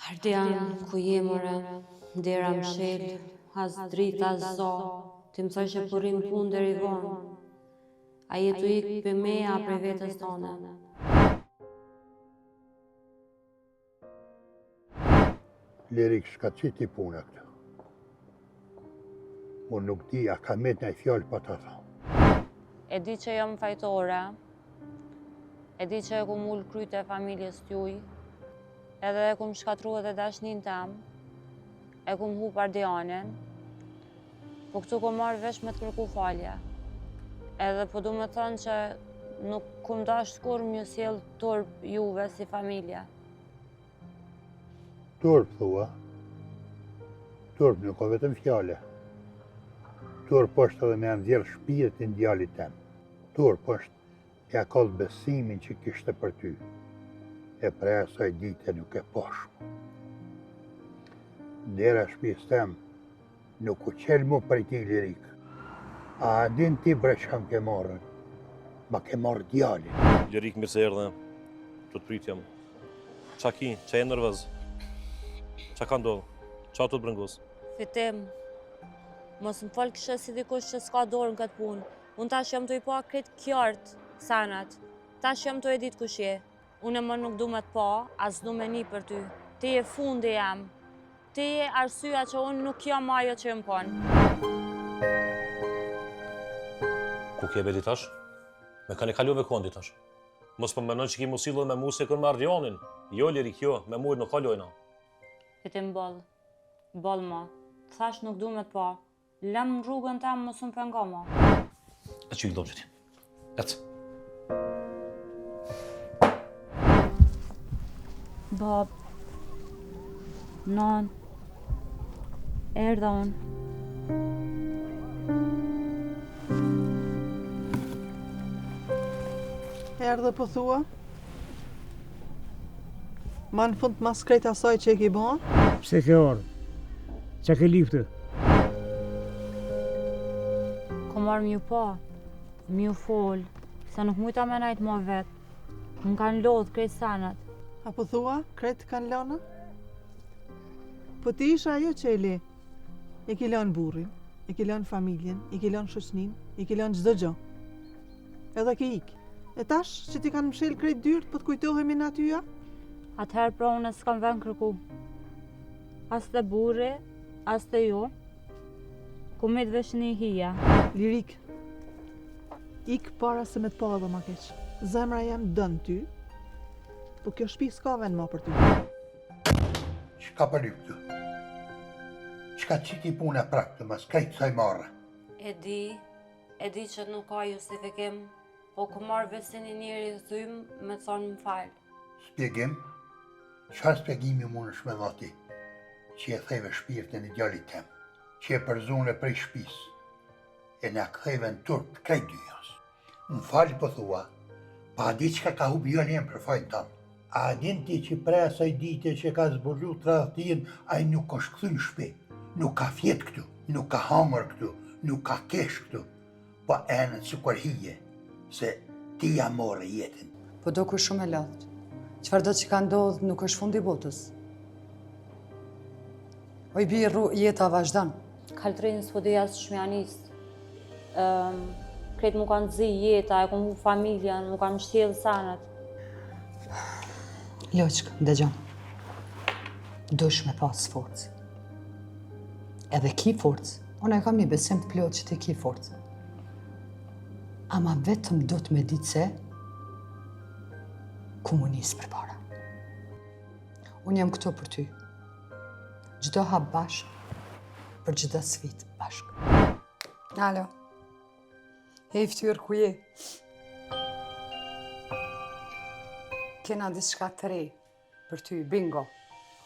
Ardian, ku je more, dera më shel, as drit, as zo, ti më thoj që purim pun deri vonë. A je tu ik për me, a për vetës tonë? Lirik, shka qiti puna këtë. Unë nuk di, a ka met në i fjallë pa të thonë. E di që jam fajtore, e di që e ku mull kryte e familjes t'juj, edhe e kum shkatru edhe dashnin tem, e kum hu Ardianin, po këtu kom marrë vesh me të kërku falje. Edhe po du me thënë që nuk kum dash kur mjë sjell turp juve si familje. Turp, thua? Turp nuk o vetëm fjale. Turp është edhe me nëzjerë shpirtin djalit tem. Turp është ja kollë besimin që kishte për ty. E pre asaj dite nuk e poshë. Dera shpis tem nuk u qelë mu për ti, Lirik. A din ti bre që kam ke marrën? Ma ke marrë djalin. Lirik, mirë se erdhe, të pritjem. Qa ki, qa e nërvëz? Qa ka ndodhë? Qa të brëngos? Fitim, mos më falë kështë si dikush që s'ka dorë në këtë punë. Unë tash jam të i pa kretë kjartë, sanat. Tash jam të e ditë kush je. Unë e më nuk du me të pa, as du me një për ty. Ti e fundi jam. Ti e arsyeja që unë nuk jam ajo që më ponë. Ku ke beti tash? Me ka një kaluve kondi tash. Mos për menon që ki mu silën me mu se kën me Ardianin. Jo, Lirik, jo, me mu nuk kalojna. Fitim boll ma, thash nuk du me të pa. Lem rrugën tem, mos më pengo ma. E që i këdo që ti. Ecë. Bab, non, erdha unë. Erdhe po thua? Ma në fund mas krejt asaj që e ki ba? Pse ke orë? Qa ke liftë? Ko marrë mju pa, mju fol, se nuk mujta me najtë ma vetë. Më kanë lodhë krejt sanat. A po thua, krejt kanë lona? Po ti isha ajo që e le. E ki lon burrin, e ki lon familjen, e ki lon shoqnin, e ki lon çdo gjë. Edhe ke ik. E tash që ti kanë mshel krejt dyrt, po të kujtohemi në atyja? Atëherë pra unë s'kam vend kërku. As të burri, as të ju, ku me të vesh një hija. Lirik, ik para se me të pa edhe ma keq. Zemra jam dën ty, po kjo shtëpi s'ka vend ma për ty. Qka për lypë të? Qka qiti puna praktë, mas kajtë saj marrë? E di që nuk ka justifikim, po ku marrë vesin i njeri të thymë me thonë më falë. Spjegim? Qfar spjegimi mund është me dhati? Që e thejve shpirtin e djallit tem, që e përzune prej shpis, e na kthejve në turp të krejt dyjas. Më falë po thua, pa a di qka ka hubi jem për fajnë tanë. A din ti që pre asaj dite që ka zbulu të radhëtin, a i nuk është këthy në shpi, nuk ka fjet këtu, nuk ka hamër këtu, nuk ka kesh këtu, po enët së kërhije, se ti ja more jetin. Po do ku shumë e latë. Qëfar do që ka ndodhë nuk është fundi botës. Oj birru, jeta vazhdan. Kaltrinë s'po dhe jasë shmjanistë. Kretë mu kanë zi jeta, e ku mu familjen, mu kanë shtjelë sanat. Loqkë, ndëgjon. Dush me pas forcë. Edhe ki forcë. Unë e kam një besim të plot që ti ki forcë. Ama vetëm do të me ditë se ku mu njësë për para. Unë jam këto për ty. Gjdo hap bashkë, për gjdo svit bashkë. Alo. E i ftyrë ku je? Kena diçka të re për ty, bingo.